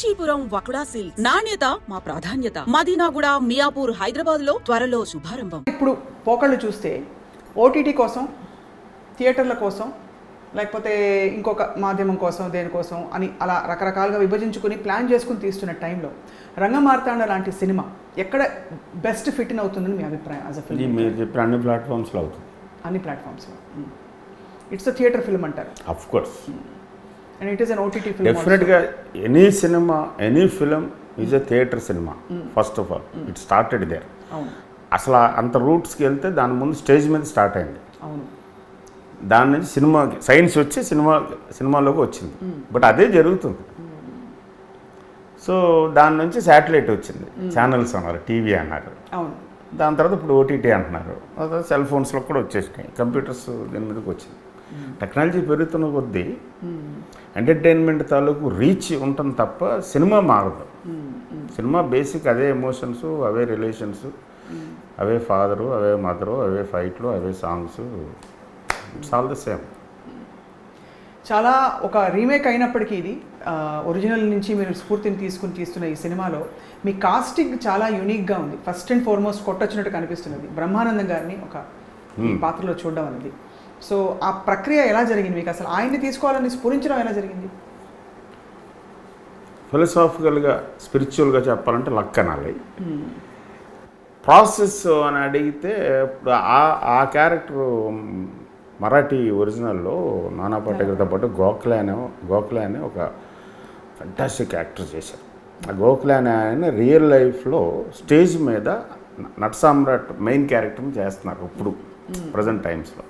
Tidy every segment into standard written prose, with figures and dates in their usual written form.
Kanchipuram వకుడా silks నాణ్యత మా ప్రాధాన్యత. మదీనాగూడ, మియాపూర్, హైదరాబాద్ లో త్వరలో శుభారంభం. ఇప్పుడు పోకళ్ళు చూస్తే ఓటీటీ కోసం, థియేటర్ల కోసం, లేకపోతే ఇంకొక మాధ్యమం కోసం, దేనికోసం అని అలా రకరకాలుగా విభజించుకుని ప్లాన్ చేసుకుని తీస్తున్న టైంలో రంగమార్తాండ లాంటి సినిమా ఎక్కడ బెస్ట్ ఫిట్ ఇన్ అవుతుందని మీ అభిప్రాయం? యాజ్ అ ఫిల్మ్ మీరు చెప్పిన అన్ని ప్లాట్ఫామ్స్లో అవుతుంది. అన్ని ప్లాట్ఫామ్స్లో ఇట్స్ అ థియేటర్ ఫిల్మ్ అంటారు. Of course. And it is an OTT film. డెఫినెట్గా any cinema, any film is a theatre cinema. First of all it started there. అవును, అసలు అంత రూట్స్కి వెళ్తే దాని ముందు స్టేజ్ మీద స్టార్ట్ అయింది. అవును. దాని నుంచి సినిమాకి సైన్స్ వచ్చి సినిమాలోకి వచ్చింది. బట్ అదే జరుగుతుంది. సో దాని నుంచి శాటిలైట్ వచ్చింది, ఛానల్స్ అన్నారు, టీవీ అన్నారు. అవును. దాని తర్వాత ఇప్పుడు ఓటీటీ అంటున్నారు. తర్వాత సెల్ ఫోన్స్లో కూడా వచ్చేసినాయి, కంప్యూటర్స్ దీని మీదకి వచ్చింది. టెక్నాలజీ పెరుగుతున్న కొద్దీ ఎంటర్టైన్మెంట్ తాలూకు రీచ్ ఉంటుంది తప్ప సినిమా మారదు. సినిమా బేసిక్ అదే ఎమోషన్స్, అవే రిలేషన్స్, అవే ఫాదరు, అవే మదరు, అవే ఫైట్లు, అవే songs, it's all the same. చాలా ఒక రీమేక్ అయినప్పటికీ ఇది ఒరిజినల్ నుంచి మీరు స్ఫూర్తిని తీసుకుని తీస్తున్న ఈ సినిమాలో మీ కాస్టింగ్ చాలా యూనిక్గా ఉంది. ఫస్ట్ అండ్ ఫార్మోస్ట్ కొట్టొచ్చినట్టు కనిపిస్తున్నది బ్రహ్మానందం గారిని ఒక ఈ పాత్రలో చూడడం అనేది. సో ఆ ప్రక్రియ ఎలా జరిగింది మీకు? అసలు ఆయన్ని తీసుకోవాలని స్ఫురించడం ఎలా జరిగింది? ఫిలసాఫికల్గా, స్పిరిచువల్గా చెప్పాలంటే లక్ అనాలి. ప్రాసెస్ అని అడిగితే ఇప్పుడు ఆ క్యారెక్టర్ మరాఠీ ఒరిజినల్లో నానా పాటేకర్తో పాటు గోఖలే అనే ఒక ఫంటాస్టిక్ యాక్టర్ చేశారు. ఆ గోఖలే అనే ఆయన రియల్ లైఫ్లో స్టేజ్ మీద నట సామ్రాట్ మెయిన్ క్యారెక్టర్ని చేస్తున్నారు ఇప్పుడు ప్రజెంట్ టైమ్స్లో.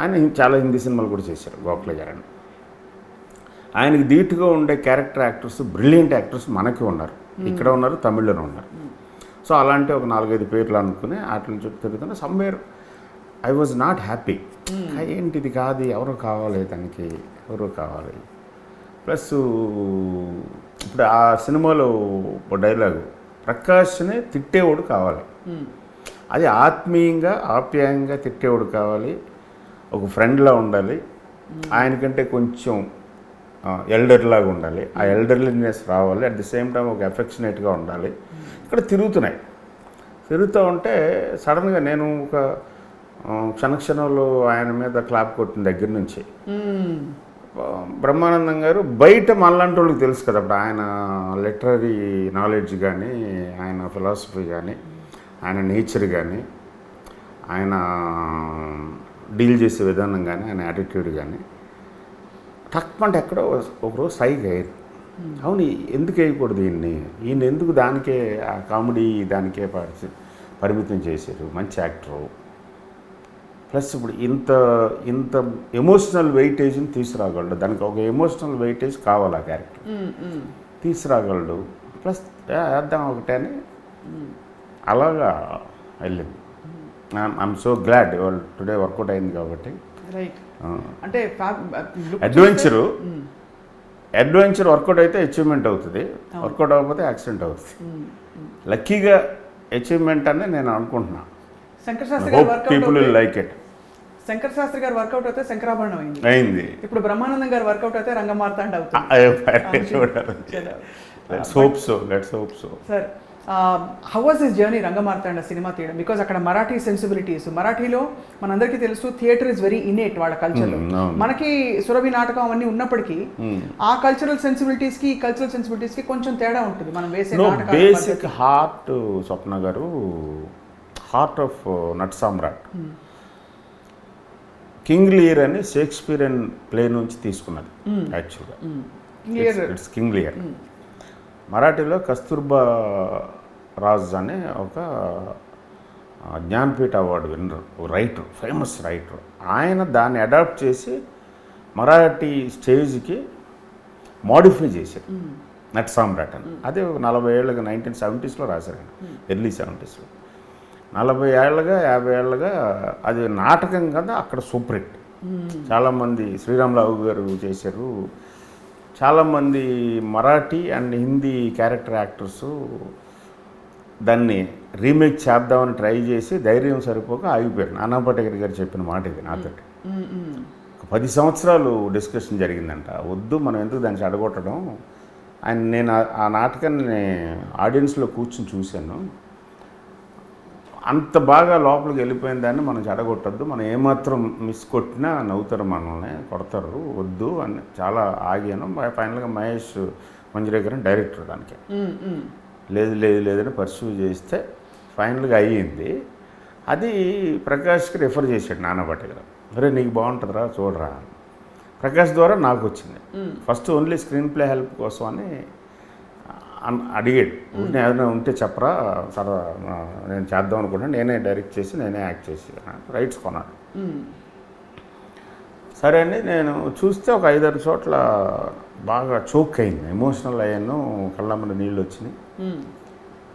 ఆయన చాలా హిందీ సినిమాలు కూడా చేశారు గోఖలే గారని. ఆయనకి ధీటుగా ఉండే క్యారెక్టర్ యాక్టర్స్, బ్రిలియంట్ యాక్టర్స్ మనకి ఉన్నారు, ఇక్కడ ఉన్నారు, తమిళ్లోనే ఉన్నారు. సో అలాంటి ఒక 4-5 పేర్లు అనుకుని వాటి నుంచి తిరుగుతున్నా somewhere I was not happy. ఏంటిది కాదు, ఎవరు కావాలి, తనకి ఎవరు కావాలి. ప్లస్ ఇప్పుడు ఆ సినిమాలో డైలాగు ప్రకాష్నే తిట్టేవాడు కావాలి. అది ఆత్మీయంగా, ఆప్యాయంగా తిట్టేవాడు కావాలి, ఒక ఫ్రెండ్లా ఉండాలి, ఆయనకంటే కొంచెం ఎల్డర్లాగా ఉండాలి, ఆ ఎల్డర్లీనెస్ రావాలి, అట్ ది సేమ్ టైం ఒక ఎఫెక్షనేట్గా ఉండాలి. ఇక్కడ తిరుగుతూ ఉంటే సడన్గా నేను ఒక క్షణక్షణంలో ఆయన మీద క్లాప్ కొట్టిన దగ్గర నుంచి బ్రహ్మానందం గారు బయట మళ్ళంటి వాళ్ళకి తెలుసు కదా, అప్పుడు ఆయన లిటరరీ నాలెడ్జ్ కానీ, ఆయన ఫిలాసఫీ కానీ, ఆయన నేచర్ కానీ, ఆయన డీల్ చేసే విధానం కానీ, ఆయన యాటిట్యూడ్ కానీ టక్మంటే ఎక్కడో ఒకరోజు సైగా అయ్యేది. అవును, ఎందుకు వేయకూడదు ఈయన ఎందుకు దానికే ఆ కామెడీ దానికే పరిమితం చేశారు, మంచి యాక్టరు. ప్లస్ ఇప్పుడు ఇంత ఎమోషనల్ వెయిటేజ్ని తీసుకురాగలడు, దానికి ఒక ఎమోషనల్ వెయిటేజ్ కావాలి, ఆ క్యారెక్టర్ తీసుకురాగలడు. ప్లస్ వేద్దాం ఒకటే అని అలాగా వెళ్ళింది. ఐఎమ్ సో గ్లాడ్ ఇవాళ టుడే వర్కౌట్ అయింది కాబట్టి. అంటే అడ్వెంచర్ వర్కౌట్ అయితే అచీవ్మెంట్ అవుతుంది, వర్కౌట్ అవ్వకపోతే యాక్సిడెంట్ అవుతుంది. లక్కీగా అచీవ్మెంట్ అని నేను అనుకుంటున్నాను. People will like it. Shankar Shastri గారు వర్కౌట్ అయితే శంకరాభరణం అయింది. ఇప్పుడు బ్రహ్మానందం గారు వర్కౌట్ అయితే రంగమార్తాండ అవుతుంది. Sir, how was this journey Rangamarthanda cinema తీయడం? బికాజ్ అక్కడ మరాఠీ సెన్సిబిలిటీస్, మరాఠీలో మనందరికీ తెలుసు థియేటర్ ఇస్ వెరీ ఇనేట్ వాళ్ళ కల్చర్లో. మనకి సురభి నాటకం అవన్నీ ఉన్నప్పటికీ ఆ కల్చరల్ సెన్సిబిలిటీస్కి ఈ కల్చరల్ సెన్సిబిలిటీస్కి కొంచెం తేడా ఉంటుంది. మనం వేసే బేసిక్ హార్ట్, స్వప్న గారు హార్ట్ ఆఫ్ నట సామ్రాట్ కింగ్ లియర్ అని షేక్స్పియరియన్ ప్లే నుంచి తీసుకున్నది యాక్చువల్గా. It's King Lear. మరాఠీలో కస్తూర్బా రాజ్ అనే ఒక Jnanpith award winner writer, famous writer. ఆయన దాన్ని అడాప్ట్ చేసి మరాఠీ స్టేజ్కి మాడిఫై చేశారు నట సామ్రాట్ అని. అదే 40 ఏళ్ళుగా 1970s రాశారు ఆయన, ఎర్లీ 70s. 40 ఏళ్ళగా 50 ఏళ్ళగా అది నాటకం కదా, అక్కడ సూపర్ హిట్. చాలామంది శ్రీరామరావు గారు చేశారు, చాలామంది Marathi and Hindi character actors దాన్ని రీమేక్ చేద్దామని ట్రై చేసి ధైర్యం సరిపోక ఆగిపోయారు. నానా పాటేకర్ గారు చెప్పిన మాట ఇది నాతో. 10 సంవత్సరాలు డిస్కషన్ జరిగిందంట, వద్దు మనం ఎందుకు దాన్ని చెడగొట్టడం, నేను ఆ నాటకాన్ని ఆడియన్స్లో కూర్చుని చూశాను. అంత బాగా లోపలికి వెళ్ళిపోయిన దాన్ని మనం చెడగొట్టద్దు, మనం ఏమాత్రం మిస్ కొట్టినా నవ్వుతారు, మనల్ని కొడతారు, వద్దు అని చాలా ఆగాను. ఫైనల్గా మహేష్ మంజరేకర్ డైరెక్టర్ దానికి లేదని పర్సూ చేస్తే ఫైనల్గా అయ్యింది. అది ప్రకాష్కి రెఫర్ చేశాడు నానాపాటి గారు. అరే నీకు బాగుంటుందిరా చూడరా. ప్రకాష్ ద్వారా నాకు వచ్చింది. First only screen play help కోసం అని అడిగాడు. ఏదైనా ఉంటే చెప్పరా సరే నేను చేద్దాం అనుకుంటున్నాను, నేనే డైరెక్ట్ చేసి నేనే యాక్ట్ చేసి రైట్స్ కొన్నాను. సరే అండి, నేను చూస్తే ఒక 5-6 చోట్ల బాగా చోక్ అయింది, ఎమోషనల్ అయ్యాను, కళ్ళమ్మడి నీళ్ళు వచ్చినాయి.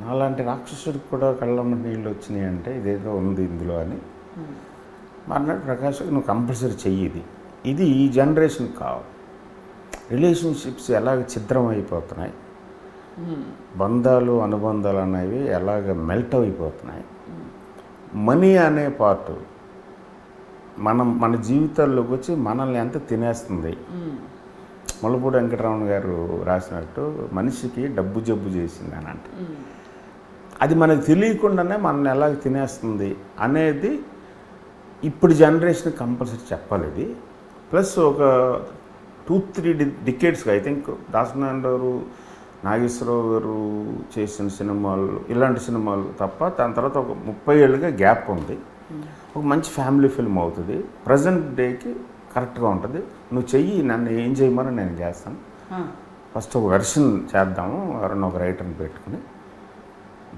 నాలాంటి రాక్షసుడికి కూడా కళ్ళమ్మడి నీళ్ళు వచ్చినాయి అంటే ఇదేదో ఉంది ఇందులో అని అన్నాడు ప్రకాష్. నువ్వు కంపల్సరీ చెయ్యి, ఇది ఈ జనరేషన్ కావాలి. రిలేషన్షిప్స్ ఎలాగ ఛిద్రం అయిపోతున్నాయి, బంధాలు అనుబంధాలు అనేవి ఎలాగ మెల్ట్ అయిపోతున్నాయి, మనీ అనే పార్ట్ మన జీవితాల్లోకి వచ్చి మనల్ని ఎంత తినేస్తుంది. ముల్లపూడి వెంకటరమణ గారు రాసినట్టు మనిషికి డబ్బు జబ్బు చేసింది అని అంటే అది మనకు తెలియకుండానే మనల్ని ఎలాగ తినేస్తుంది అనేది ఇప్పుడు జనరేషన్ కంపల్సరీ చెప్పాలి ఇది. ప్లస్ ఒక 2-3 డికేడ్స్గా ఐ థింక్ దాసనారాయణ గారు, నాగేశ్వరరావు గారు చేసిన సినిమాలు ఇలాంటి సినిమాలు తప్ప దాని తర్వాత ఒక 30 ఏళ్ళుగా గ్యాప్ ఉంది. ఒక మంచి ఫ్యామిలీ ఫిల్మ్ అవుతుంది, ప్రజెంట్ డేకి కరెక్ట్గా ఉంటుంది. నువ్వు చెయ్యి, నన్ను ఏం చేయమని నేను చేస్తాను. ఫస్ట్ ఒక వెర్షన్ చేద్దాము, ఎవరన్నా ఒక రైటర్ని పెట్టుకుని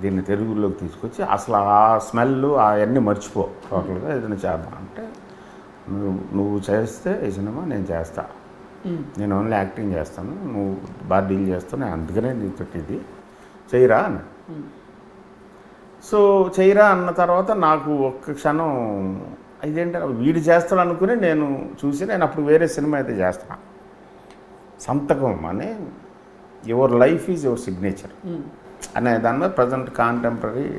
దీన్ని తెలుగులోకి తీసుకొచ్చి అసలు ఆ స్మెల్ అవన్నీ మర్చిపో, టోటల్గా ఏదైనా చేద్దాం అంటే నువ్వు చేస్తే ఈ సినిమా నేను చేస్తా, నేను ఓన్లీ యాక్టింగ్ చేస్తాను, నువ్వు బాగా డీల్ చేస్తావు, నేను అందుకనే నీతో ఇది చెయ్యరా అని. సో చెయ్యరా అన్న తర్వాత నాకు ఒక్క క్షణం ఇదేంటే వీడు చేస్తాడు అనుకుని నేను చూసి నేను అప్పుడు వేరే సినిమా అయితే చేస్తాను. సంతకం అని your life is your signature అనే దాని మీద ప్రజెంట్ కాంటెంపరీ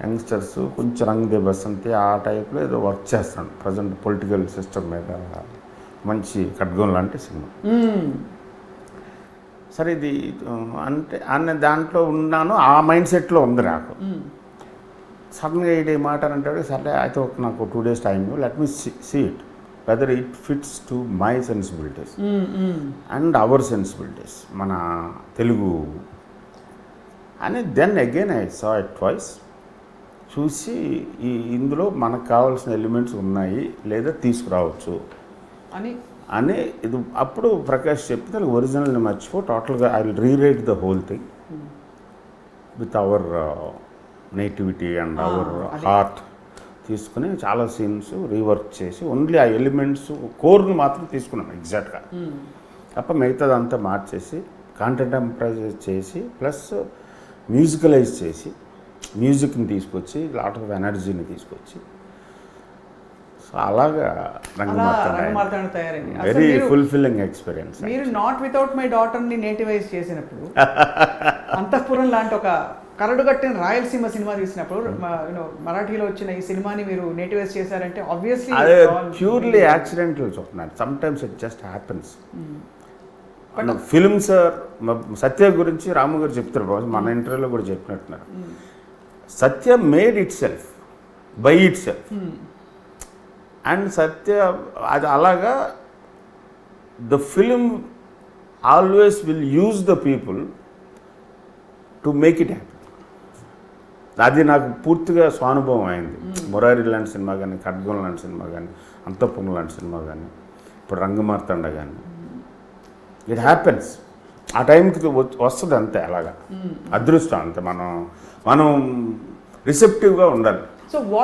యంగ్స్టర్స్ కొంచెం రంగ్ దే బసంతి ఆ టైప్లో ఏదో వర్క్ చేస్తాను. ప్రజెంట్ పొలిటికల్ సిస్టమ్ మీద మంచి ఖడ్గం లాంటి సినిమా. సరే ఇది అంటే అన్న దాంట్లో ఉన్నాను, ఆ మైండ్ సెట్లో ఉంది నాకు. సడన్గా ఇది మాట అంటే సరే అయితే నాకు 2 days time, let me see it whether it fits to my sensibilities and our sensibilities, మన తెలుగు అని. Then again I saw it twice. చూసి ఇందులో మనకు కావాల్సిన ఎలిమెంట్స్ ఉన్నాయి లేదా తీసుకురావచ్చు అని ఇది అప్పుడు ప్రకాష్ చెప్తే ఒరిజినల్ని మర్చిపో, టోటల్గా I will rewrite the whole thing with our nativity and our heart తీసుకుని చాలా సీన్స్ రీవర్క్ చేసి ఓన్లీ ఆ ఎలిమెంట్స్ కోర్ని మాత్రం తీసుకున్నాను ఎగ్జాక్ట్గా. తప్ప మిగతాదంతా మార్చేసి కాంటెంపరైజ్ చేసి ప్లస్ మ్యూజికలైజ్ చేసి మ్యూజిక్ని తీసుకొచ్చి లాట్ ఆఫ్ ఎనర్జీని తీసుకొచ్చి సో అలాగా రంగమార్తాండ తయారైంది. Very fulfilling experience. మీరు నాట్ వితౌట్ మై డాటర్ని నేటివైజ్ చేసినప్పుడు, అంతఃపురం లాంటి ఒక కరడుగట్టిన రాయలసీమ సినిమా తీసినప్పుడు మరాఠీలో వచ్చిన ఈ సినిమాని మీరు నేటివైజ్ చేశారంటే ఆబ్వియస్లీ అదే ప్యూర్లీ యాక్సిడెంటల్ చెప్తున్నాను. Sometimes it just happens. Films Satya గురించి రాము గారు చెప్తారు, మన ఇంటర్వ్యూలో కూడా చెప్పినట్టున్నారు. Satya made itself by itself and Satya అది అలాగా the film always will use the people to make it happy. అది నాకు పూర్తిగా స్వానుభవం అయింది. మురారి లాంటి సినిమా కానీ, ఖడ్గం లాంటి సినిమా కానీ, అంతఃపురం లాంటి సినిమా కానీ, ఇప్పుడు రంగమార్తాండ కానీ, ఇట్ హ్యాపెన్స్. ఆ టైంకి వస్తుంది అంతే, అలాగా అదృష్టం అంతే. మనం రిసెప్టివ్గా ఉండాలి. సో